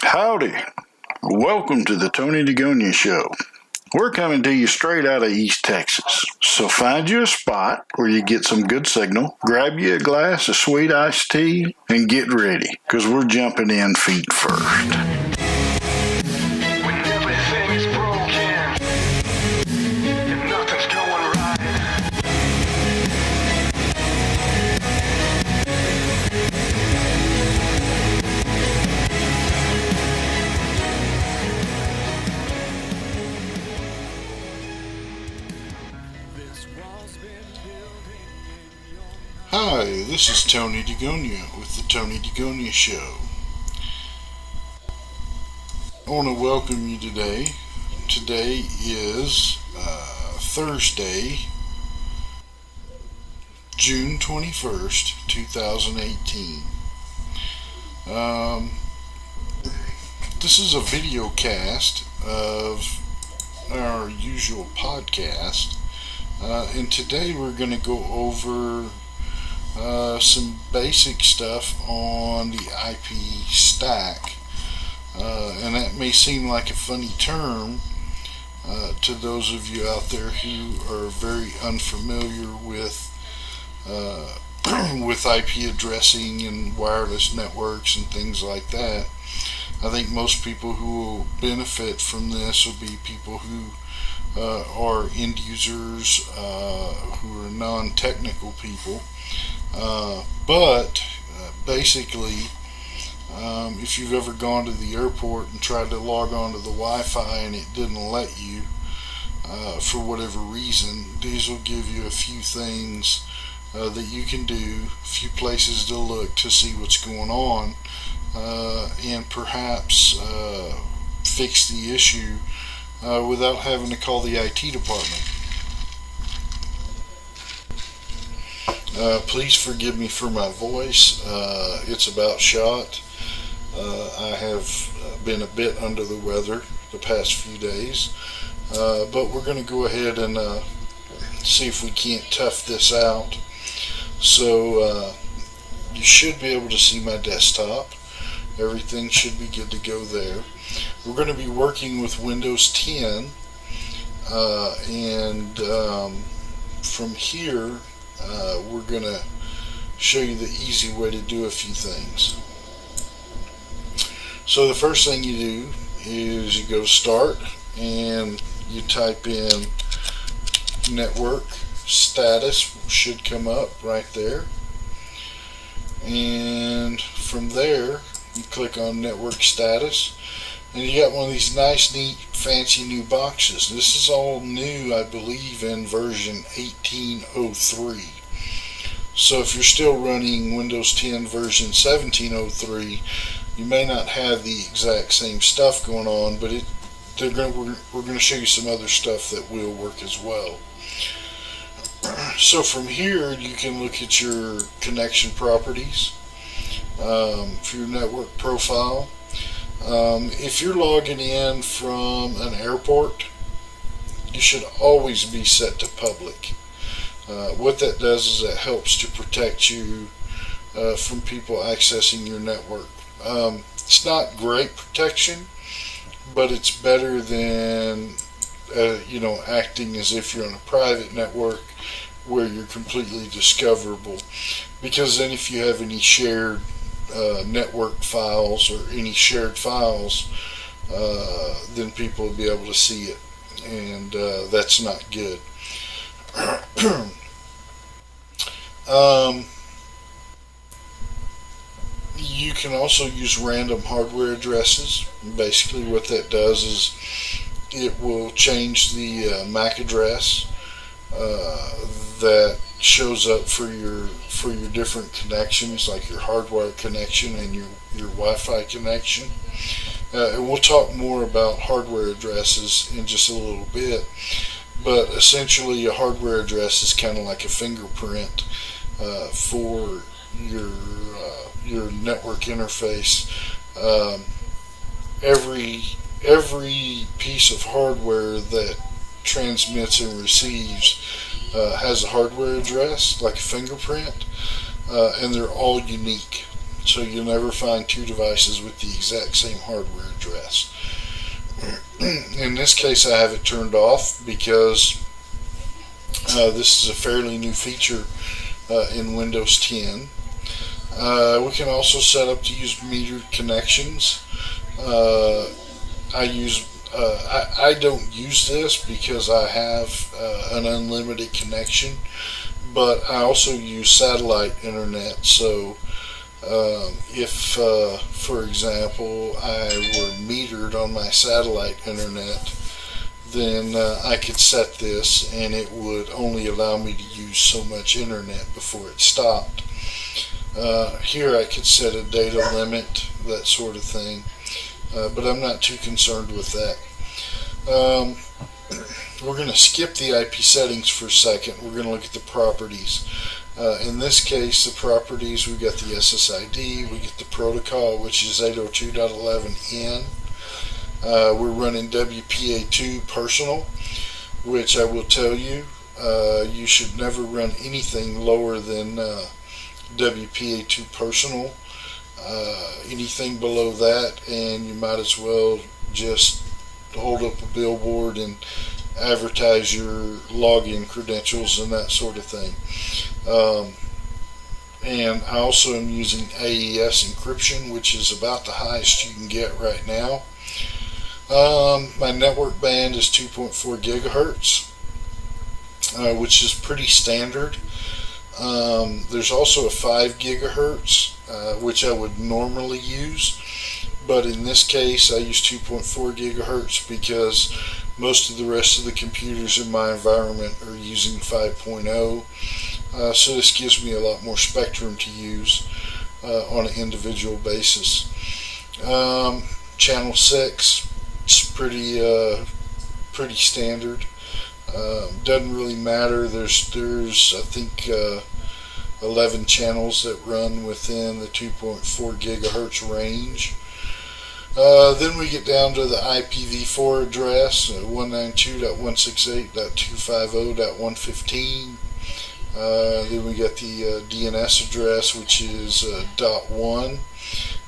Howdy. Welcome to the Tony DeGonia Show. We're coming to you straight out of East Texas. So find you a spot where you get some good signal, grab you a glass of sweet iced tea, and get ready, because we're jumping in feet first. Hi, this is Tony DeGonia with the Tony DeGonia Show. I want to welcome you today. Today is Thursday, June 21st, 2018. This is a video cast of our usual podcast, and today we're going to go over some basic stuff on the IP stack, and that may seem like a funny term to those of you out there who are very unfamiliar with with IP addressing and wireless networks and things like that. I think most people who will benefit from this will be people who are end users, who are non-technical people. But basically, if you've ever gone to the airport and tried to log on to the Wi-Fi and it didn't let you for whatever reason, these will give you a few things that you can do, a few places to look to see what's going on, and perhaps fix the issue without having to call the IT department. Please forgive me for my voice. It's about shot. I have been a bit under the weather the past few days, but we're going to go ahead and see if we can't tough this out. So you should be able to see my desktop. Everything should be good to go there. We're going to be working with Windows 10, and from here we're going to show you the easy way to do a few things. So the first thing you do is you go to Start and you type in network status. Should come up right there, and from there you click on network status, and you got one of these nice, neat, fancy new boxes. This is all new, I believe, in version 1803. So if you're still running Windows 10 version 1703, you may not have the exact same stuff going on, but we're going to show you some other stuff that will work as well. So from here, you can look at your connection properties for your network profile. If you're logging in from an airport, you should always be set to public. What that does is it helps to protect you from people accessing your network. It's not great protection, but it's better than acting as if you're on a private network where you're completely discoverable, because then if you have any shared network files or any shared files, then people will be able to see it, and that's not good. You can also use random hardware addresses. Basically what that does is it will change the MAC address that shows up for your different connections, like your hardwire connection and your Wi-Fi connection. And we'll talk more about hardware addresses in just a little bit, but essentially a hardware address is kind of like a fingerprint for your network interface. Every piece of hardware that transmits and receives has a hardware address, like a fingerprint, and they're all unique. So you'll never find two devices with the exact same hardware address. In this case, I have it turned off because this is a fairly new feature in Windows 10. We can also set up to use metered connections. I don't use this because I have an unlimited connection, but I also use satellite internet. So if, for example, I were metered on my satellite internet, then I could set this and it would only allow me to use so much internet before it stopped. Here I could set a data limit, that sort of thing, but I'm not too concerned with that. We're going to skip the IP settings for a second. We're going to look at the properties. In this case, the properties, we've got the SSID, we get the protocol, which is 802.11n. We're running WPA2 personal, which I will tell you, you should never run anything lower than WPA2 personal. Anything below that, and you might as well just hold up a billboard and advertise your login credentials and that sort of thing. And I also am using AES encryption, which is about the highest you can get right now. My network band is 2.4 gigahertz, which is pretty standard. There's also a 5 gigahertz, which I would normally use, but in this case I use 2.4 gigahertz because most of the rest of the computers in my environment are using 5.0, so this gives me a lot more spectrum to use on an individual basis. Channel 6 is pretty standard. Doesn't really matter. There's I think 11 channels that run within the 2.4 gigahertz range. Then we get down to the IPv4 address, 192.168.250.115. Then we got the DNS address, which is .1,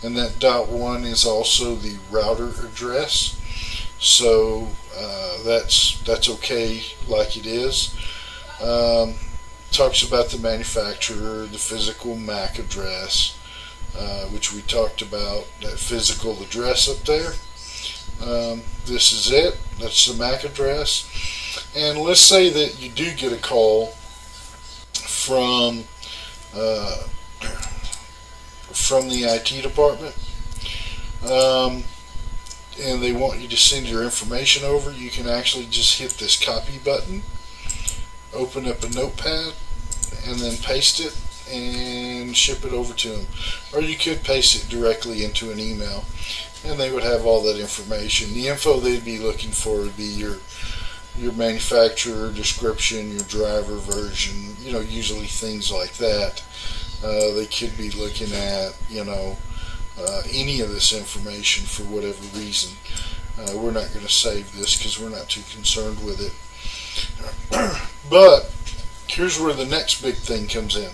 and that .1 is also the router address. So that's okay like it is. Talks about the manufacturer, the physical MAC address, which we talked about, that physical address up there. This is it. That's the MAC address. And let's say that you do get a call from the IT department, and they want you to send your information over. You can actually just hit this copy button, open up a notepad, and then paste it and ship it over to them. Or you could paste it directly into an email, and they would have all that information. The info they'd be looking for would be your manufacturer description, your driver version, usually things like that. They could be looking at, any of this information for whatever reason. We're not going to save this because we're not too concerned with it. But here's where the next big thing comes in.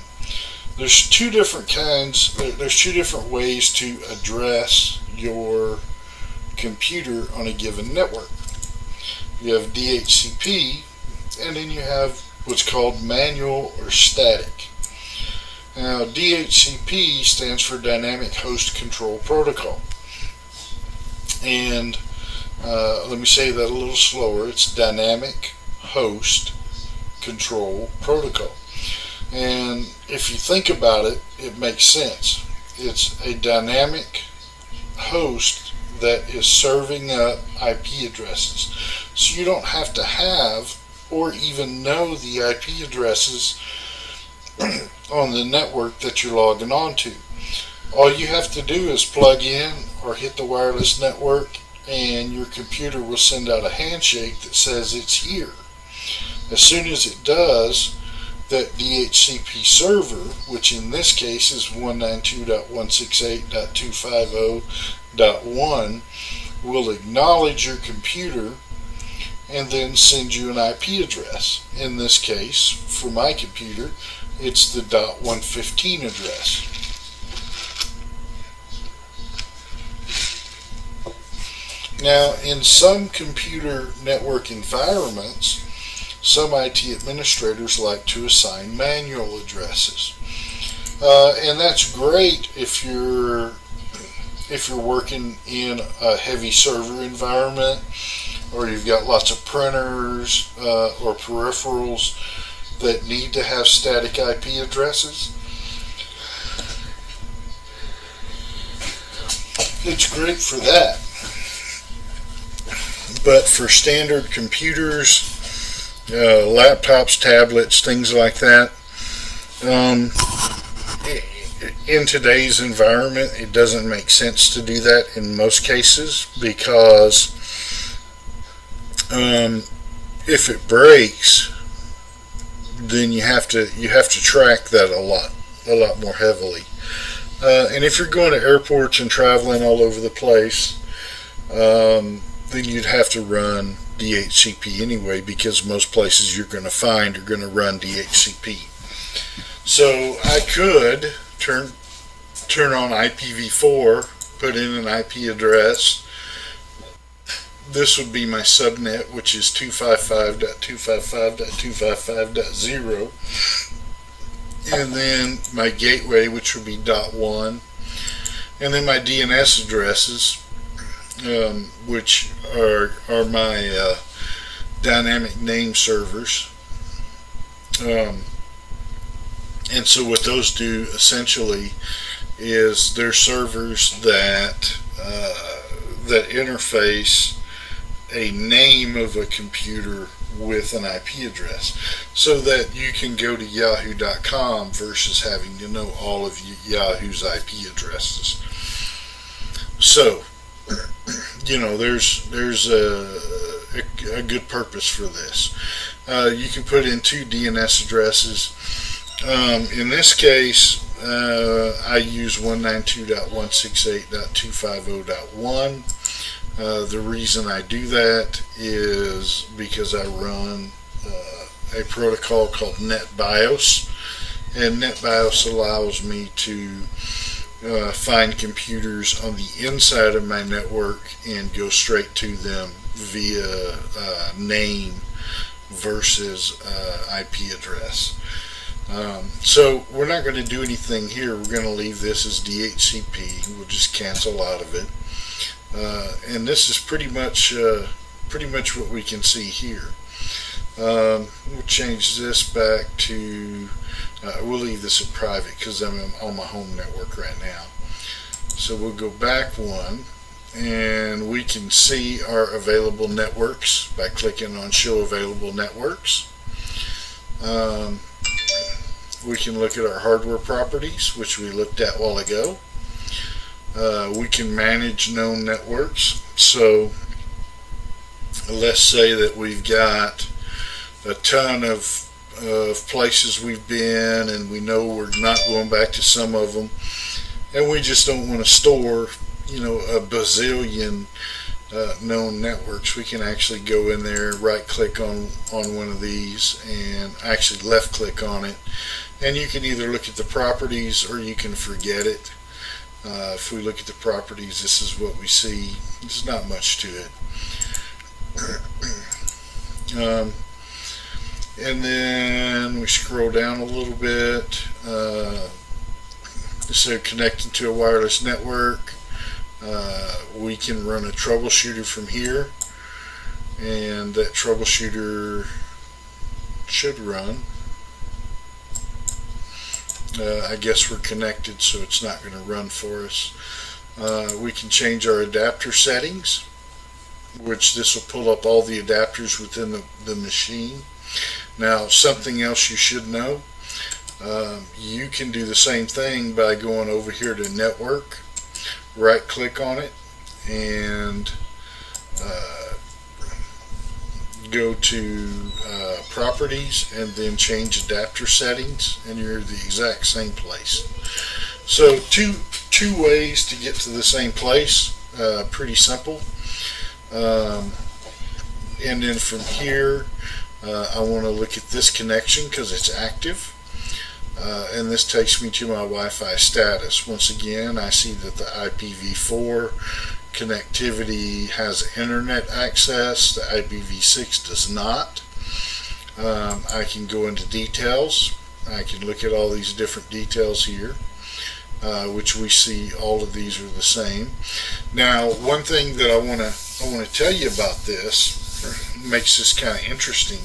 There's two different ways to address your computer on a given network. You have DHCP, and then you have what's called manual or static. Now, DHCP stands for Dynamic Host Control Protocol. And let me say that a little slower. It's Dynamic Host Control Protocol. And if you think about it, it makes sense. It's a dynamic host that is serving up IP addresses. So you don't have to have or even know the IP addresses on the network that you're logging on to. All you have to do is plug in or hit the wireless network, and your computer will send out a handshake that says it's here. As soon as it does, that DHCP server, which in this case is 192.168.250.1, will acknowledge your computer and then send you an IP address. In this case, for my computer, it's the .115 address. Now, in some computer network environments, some IT administrators like to assign manual addresses. And that's great if you're working in a heavy server environment, or you've got lots of printers or peripherals that need to have static IP addresses. It's great for that. But for standard computers, laptops, tablets, things like that, in today's environment, it doesn't make sense to do that in most cases, because if it breaks, then you have to track that a lot more heavily. And if you're going to airports and traveling all over the place, then you'd have to run DHCP anyway, because most places you're going to find are going to run DHCP. So I could turn on IPv4, put in an IP address. This would be my subnet, which is 255.255.255.0, and then my gateway, which would be .1, and then my DNS addresses, which are my dynamic name servers. And so what those do essentially is they're servers that interface a name of a computer with an IP address, so that you can go to yahoo.com versus having to know all of Yahoo's IP addresses. So, there's a good purpose for this. You can put in two DNS addresses. In this case, I use 192.168.250.1. The reason I do that is because I run a protocol called NetBIOS, and NetBIOS allows me to find computers on the inside of my network and go straight to them via name versus IP address. So we're not going to do anything here. We're going to leave this as DHCP. We'll just cancel out of it. And this is pretty much what we can see here. We'll change this back to, we'll leave this at private because I'm on my home network right now. So we'll go back one, and we can see our available networks by clicking on Show Available Networks. We can look at our hardware properties, which we looked at a while ago. We can manage known networks. So let's say that we've got a ton of places we've been, and we know we're not going back to some of them, and we just don't want to store a bazillion known networks. We can actually go in there, right click on one of these, and actually left click on it, and you can either look at the properties or you can forget it. If we look at the properties, this is what we see. There's not much to it. And then we scroll down a little bit. So connecting to a wireless network, we can run a troubleshooter from here, and that troubleshooter should run. I guess we're connected, so it's not going to run for us. We can change our adapter settings, which this will pull up all the adapters within the machine. Now, something else you should know, you can do the same thing by going over here to Network, right click on it, and go to Properties, and then change adapter settings, and you're the exact same place. So two ways to get to the same place, pretty simple. And then from here, I want to look at this connection because it's active, and this takes me to my Wi-Fi status. Once again, I see that the IPv4 connectivity has internet access. The IPv6 does not. I can go into details. I can look at all these different details here, which we see all of these are the same. Now, one thing that I want to tell you about this makes this kind of interesting.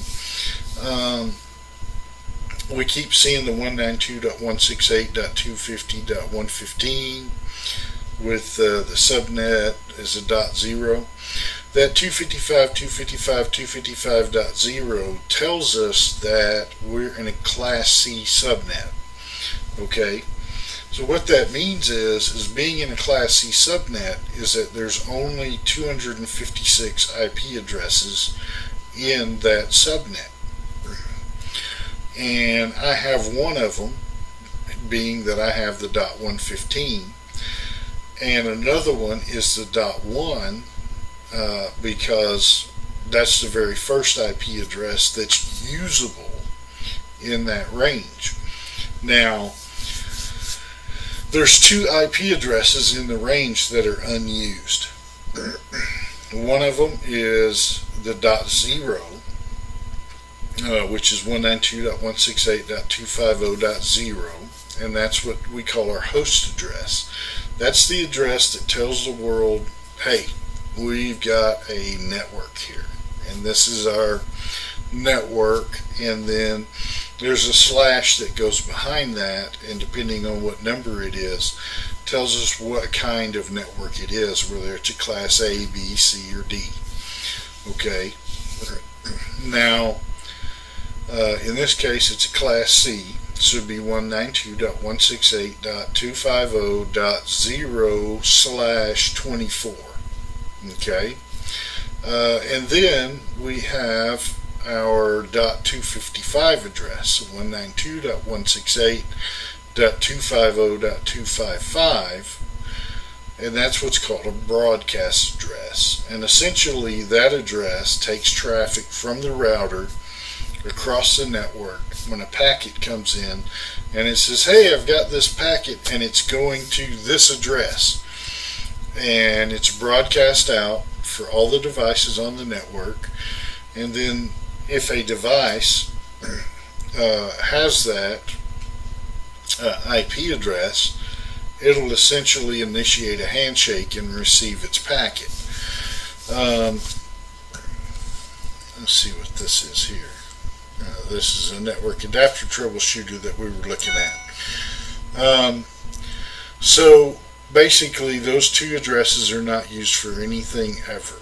We keep seeing the 192.168.250.115 with the subnet as a .0. That 255.255.255.0 tells us that we're in a Class C subnet. Okay, so what that means is being in a Class C subnet is that there's only 256 IP addresses in that subnet. And I have one of them, being that I have the .115, and another one is the .1, because that's the very first IP address that's usable in that range. Now, there's two IP addresses in the range that are unused. One of them is the .0, which is 192.168.250.0, and that's what we call our host address. That's the address that tells the world, hey, we've got a network here, and this is our network, and then there's a slash that goes behind that, and depending on what number it is, tells us what kind of network it is, whether it's a Class A, B, C, or D. Okay, now in this case it's a Class C, so it'd be 192.168.250.0/24. Okay, and then we have our .255 address, 192.168.250.255, and that's what's called a broadcast address. And essentially that address takes traffic from the router across the network when a packet comes in, and it says, hey, I've got this packet and it's going to this address, and it's broadcast out for all the devices on the network. And then if a device has that IP address, it'll essentially initiate a handshake and receive its packet. Let's see what this is here. This is a network adapter troubleshooter that we were looking at. So basically those two addresses are not used for anything ever.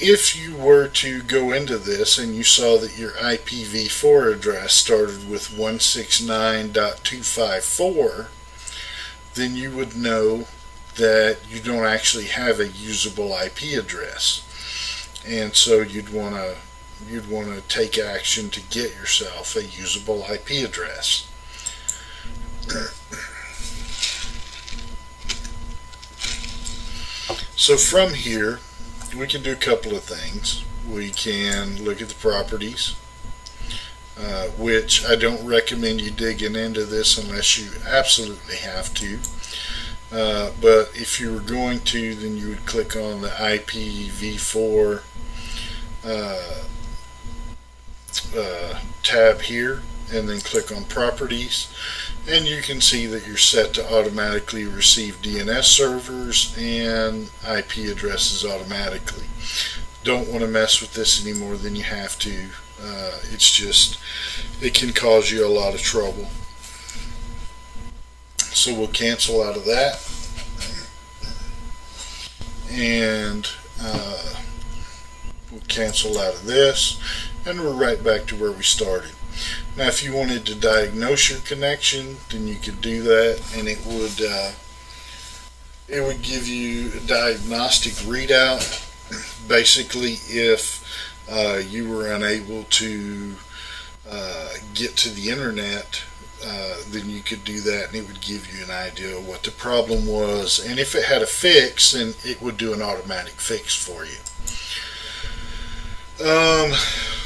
If you were to go into this and you saw that your IPv4 address started with 169.254, then you would know that you don't actually have a usable IP address, and so you'd want to take action to get yourself a usable IP address. So from here we can do a couple of things. We can look at the properties, which I don't recommend you digging into this unless you absolutely have to. But if you were going to, then you would click on the IPv4 tab here, and then click on properties, and you can see that you're set to automatically receive DNS servers and IP addresses automatically. Don't want to mess with this any more than you have to. It's just, it can cause you a lot of trouble. So we'll cancel out of that, and we'll cancel out of this, and we're right back to where we started. Now if you wanted to diagnose your connection, then you could do that, and it would give you a diagnostic readout. Basically, if you were unable to get to the internet, then you could do that, and it would give you an idea of what the problem was, and if it had a fix, then it would do an automatic fix for you.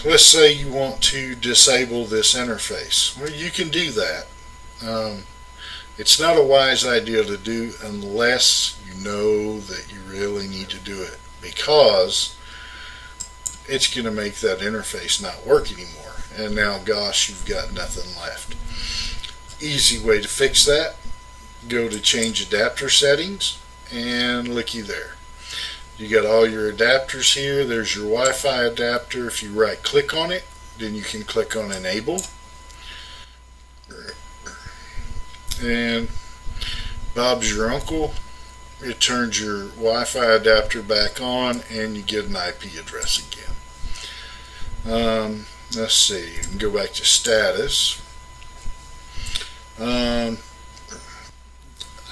Let's say you want to disable this interface. Well, you can do that. It's not a wise idea to do unless you know that you really need to do it, because it's going to make that interface not work anymore. And now, gosh, you've got nothing left. Easy way to fix that: go to change adapter settings, and looky there. You got all your adapters here. There's your Wi-Fi adapter. If you right click on it, then you can click on enable. And Bob's your uncle. It turns your Wi-Fi adapter back on, and you get an IP address again. Let's see. You can go back to status. I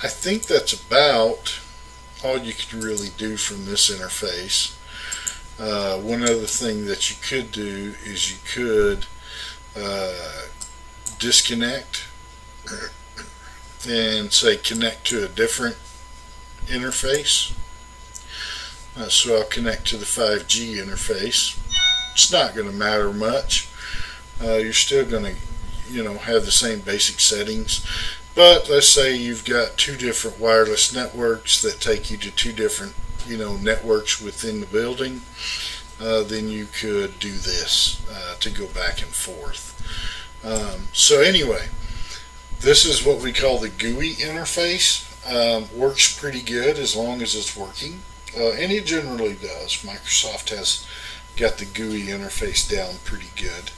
think that's about all you could really do from this interface. One other thing that you could do is you could disconnect and say connect to a different interface. So I'll connect to the 5G interface. It's not going to matter much. You're still going to, have the same basic settings. But let's say you've got two different wireless networks that take you to two different, networks within the building. Then you could do this to go back and forth. So anyway, this is what we call the GUI interface. Works pretty good as long as it's working. And it generally does. Microsoft has got the GUI interface down pretty good.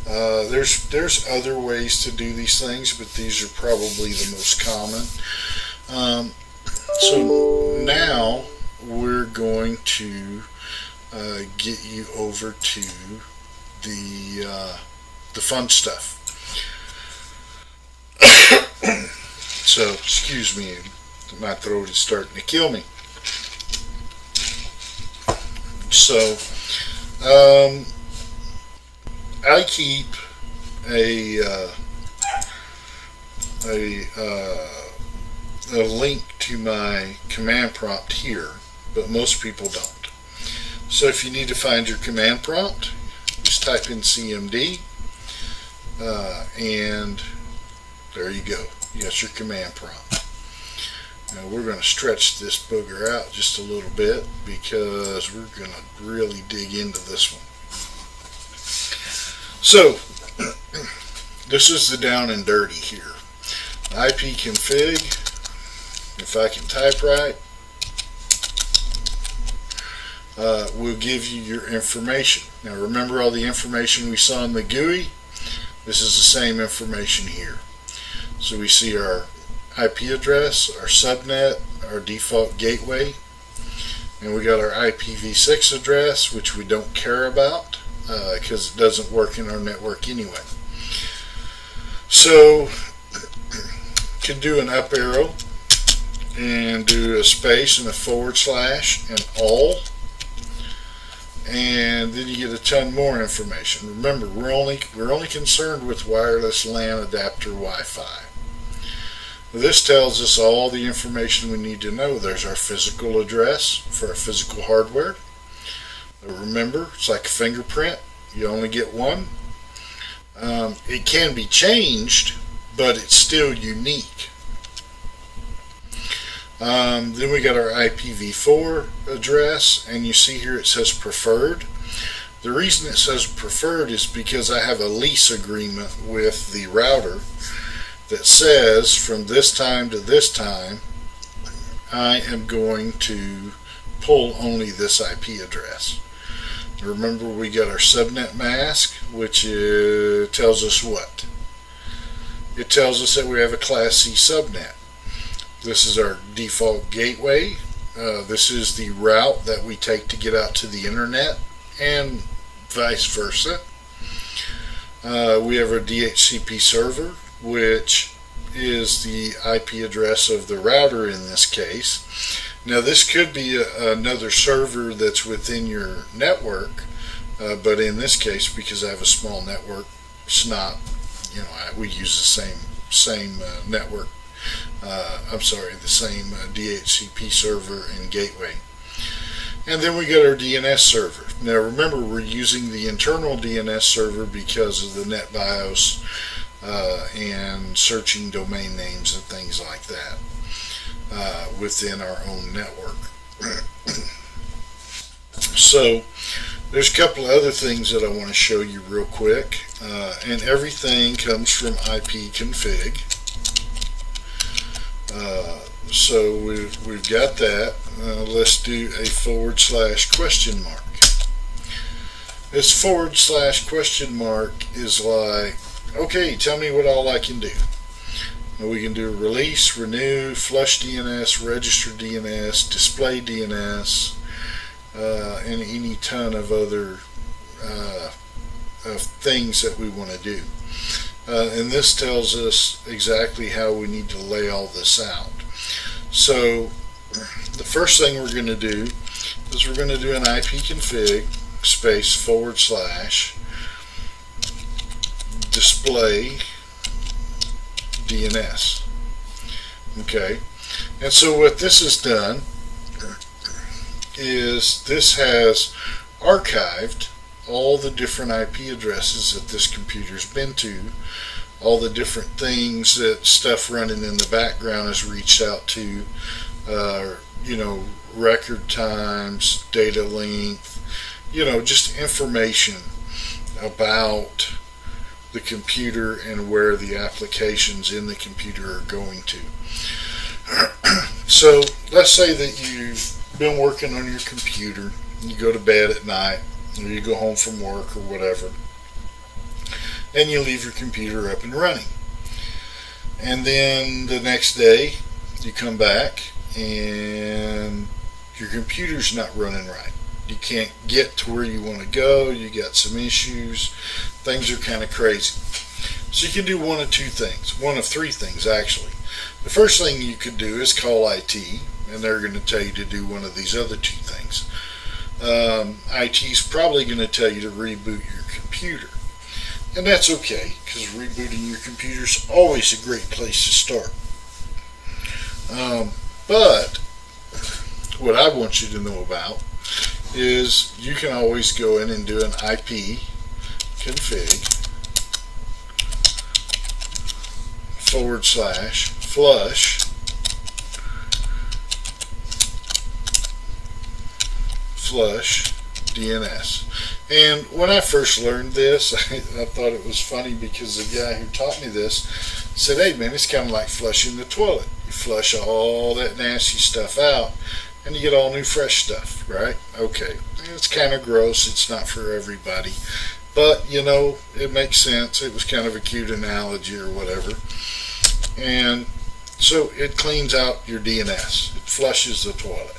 There's other ways to do these things, but these are probably the most common. So now we're going to get you over to the fun stuff. So excuse me, my throat is starting to kill me. So I keep a link to my command prompt here, but most people don't. So if you need to find your command prompt, just type in CMD, and there you go. You got your command prompt. Now we're going to stretch this booger out just a little bit because we're going to really dig into this one. So this is the down and dirty here. IP config, if I can type right, will give you your information. Now remember all the information we saw in the GUI? This is the same information here. So we see our IP address, our subnet, our default gateway, and we got our IPv6 address, which we don't care about because it doesn't work in our network anyway. So can do an up arrow and do a space and a // and all, and then you get a ton more information. Remember, we're only concerned with wireless LAN adapter Wi-Fi. This tells us all the information we need to know. There's our physical address for our physical hardware. Remember, it's like a fingerprint. You only get one. It can be changed, but it's still unique. Then we got our IPv4 address, and you see here it says preferred. The reason it says preferred is because I have a lease agreement with the router that says from this time to this time I am going to pull only this IP address. Remember, we got our subnet mask, which tells us what? It tells us that we have a Class C subnet. This is our default gateway. This is the route that we take to get out to the internet, and vice versa. We have our DHCP server, which is the IP address of the router in this case. Now this could be another server that's within your network, but in this case, because I have a small network, it's not, we use the same network, the same DHCP server and gateway. And then we got our DNS server. Now remember, we're using the internal DNS server because of the NetBIOS and searching domain names and things like that within our own network. So there's a couple of other things that I want to show you real quick, and everything comes from ipconfig. So we've got that. Let's do a /question mark. This /question mark is like, okay, tell me what all I can do. We can do release, renew, flush DNS, register DNS, display DNS, and any ton of other of things that we want to do. And this tells us exactly how we need to lay all this out. So the first thing we're going to do is we're going to do an ipconfig space / display DNS. Okay, and so what this has done is this has archived all the different IP addresses that this computer's been to, all the different things that stuff running in the background has reached out to, record times, data length, just information about the computer and where the applications in the computer are going to. So let's say that you've been working on your computer, you go to bed at night, or you go home from work or whatever, and you leave your computer up and running. And then the next day you come back and your computer's not running right. You can't get to where you want to go, you got some issues, things are kind of crazy. So you can do one of two things, one of three things actually. The first thing you could do is call IT, and they're going to tell you to do one of these other two things. IT's probably going to tell you to reboot your computer. And that's okay, because rebooting your computer is always a great place to start. But what I want you to know about is you can always go in and do an ipconfig / flush DNS. And when I first learned this, I thought it was funny because the guy who taught me this said, hey man, it's kind of like flushing the toilet. You flush all that nasty stuff out and you get all new fresh stuff, right? Okay, it's kind of gross, it's not for everybody, but it makes sense. It was kind of a cute analogy or whatever. And so it cleans out your DNS, it flushes the toilet.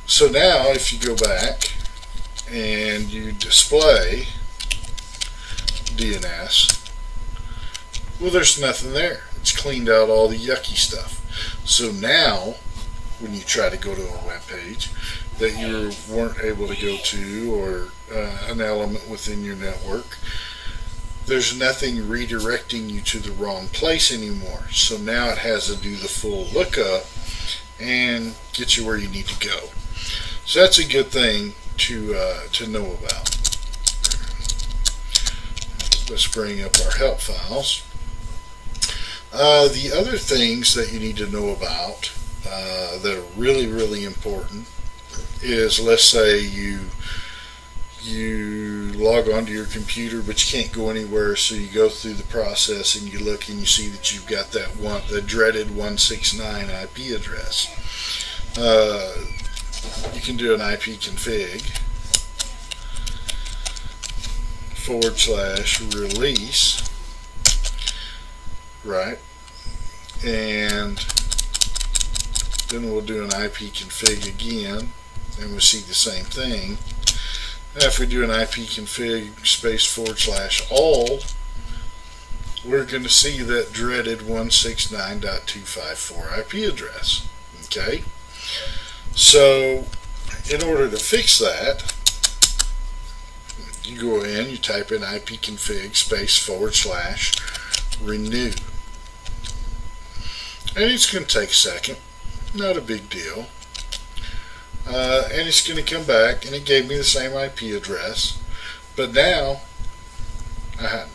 So now if you go back and you display DNS, well, there's nothing there. It's cleaned out all the yucky stuff. So now when you try to go to a web page that you weren't able to go to, or an element within your network, there's nothing redirecting you to the wrong place anymore. So now it has to do the full lookup and get you where you need to go. So that's a good thing to know about. Let's bring up our help files. The other things that you need to know about that are really, really important is, let's say you log onto your computer but you can't go anywhere, so you go through the process and you look and you see that you've got the dreaded 169 IP address. You can do an ipconfig / release, right? And then we'll do an ipconfig again, and we'll see the same thing. Now if we do an ipconfig space / all, we're going to see that dreaded 169.254 IP address. Okay? So in order to fix that, you go in, you type in ipconfig space / renew. And it's going to take a second, not a big deal. And it's going to come back, and it gave me the same IP address, but now I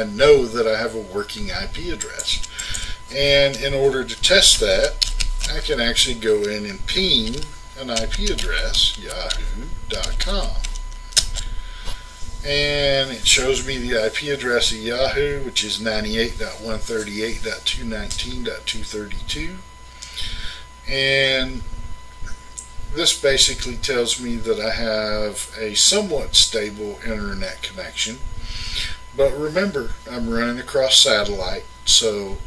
know that I have a working IP address. And in order to test that, I can actually go in and ping an IP address, yahoo.com. And it shows me the IP address of Yahoo, which is 98.138.219.232. And this basically tells me that I have a somewhat stable internet connection. But remember, I'm running across satellite, so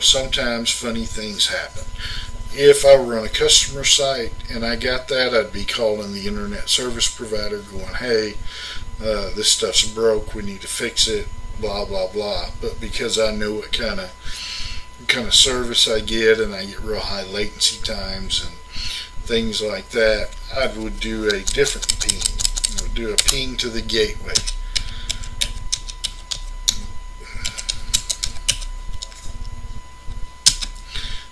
sometimes funny things happen. If I were on a customer site and I got that, I'd be calling the internet service provider going, hey, this stuff's broke, we need to fix it, blah, blah, blah. But because I know what kind of service I get, and I get real high latency times and things like that, I would do a different ping. I would do a ping to the gateway.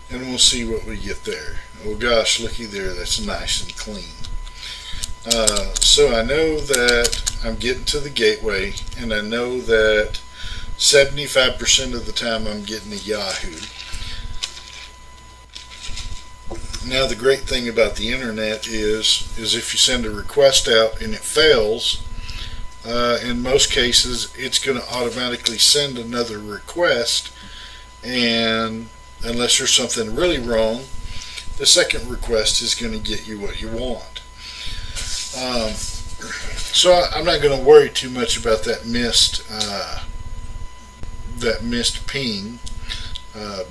And we'll see what we get there. Oh gosh, looky there, that's nice and clean. So I know that I'm getting to the gateway, and I know that 75% of the time I'm getting a Yahoo. Now the great thing about the internet is if you send a request out and it fails, in most cases it's going to automatically send another request, and unless there's something really wrong, the second request is going to get you what you want. So I'm not going to worry too much about that missed ping,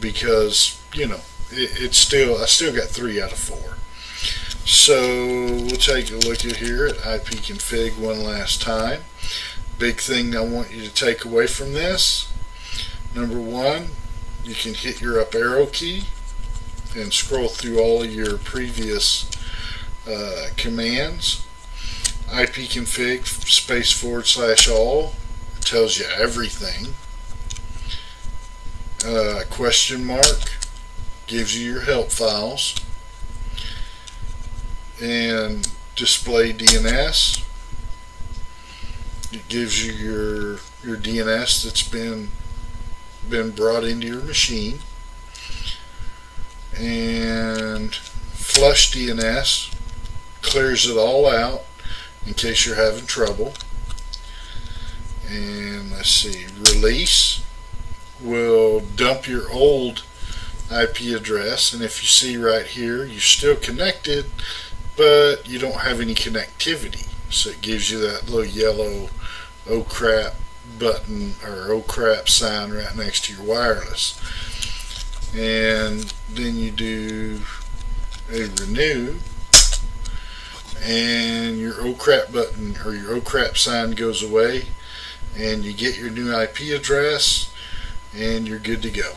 because I still got 3 out of 4. So we'll take a look at here at ipconfig one last time. Big thing I want you to take away from this: number one, you can hit your up arrow key and scroll through all of your previous commands. ipconfig /all tells you everything. Question mark gives you your help files. And display DNS, it gives you your DNS that's been brought into your machine. And flush DNS clears it all out in case you're having trouble. And let's see, release will dump your old IP address, and if you see right here, you're still connected, but you don't have any connectivity. So it gives you that little yellow oh crap button or oh crap sign right next to your wireless. And then you do a renew, and your oh crap button or your oh crap sign goes away, and you get your new IP address, and you're good to go.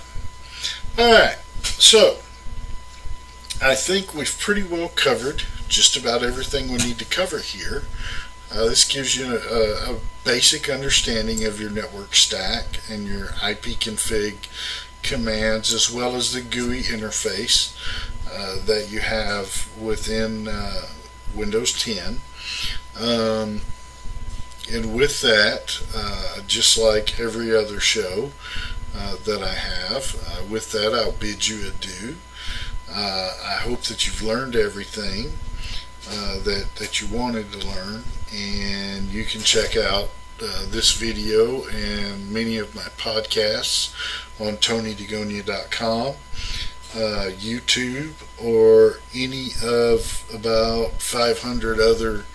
Alright, so I think we've pretty well covered just about everything we need to cover here. This gives you a basic understanding of your network stack and your ipconfig commands, as well as the GUI interface that you have within Windows 10. And with that, just like every other show that I have, with that I'll bid you adieu. I hope that you've learned everything that you wanted to learn, and you can check out this video and many of my podcasts on TonyDeGonia.com, YouTube, or any of about 500 other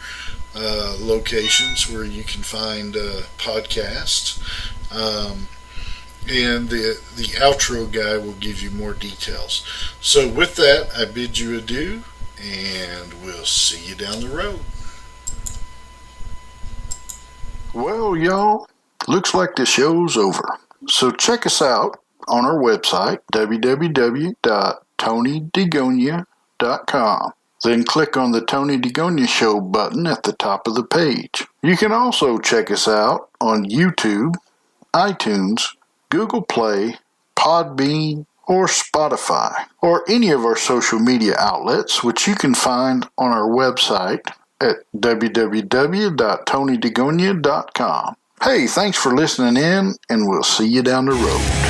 locations where you can find podcasts. And the outro guy will give you more details. So with that, I bid you adieu, and we'll see you down the road. Well, y'all, looks like the show's over. So check us out on our website, www.TonyDeGonia.com. Then click on the Tony DeGonia Show button at the top of the page. You can also check us out on YouTube, iTunes, Google Play, Podbean, or Spotify, or any of our social media outlets, which you can find on our website, at www.tonydegonia.com. Hey, thanks for listening in, and we'll see you down the road.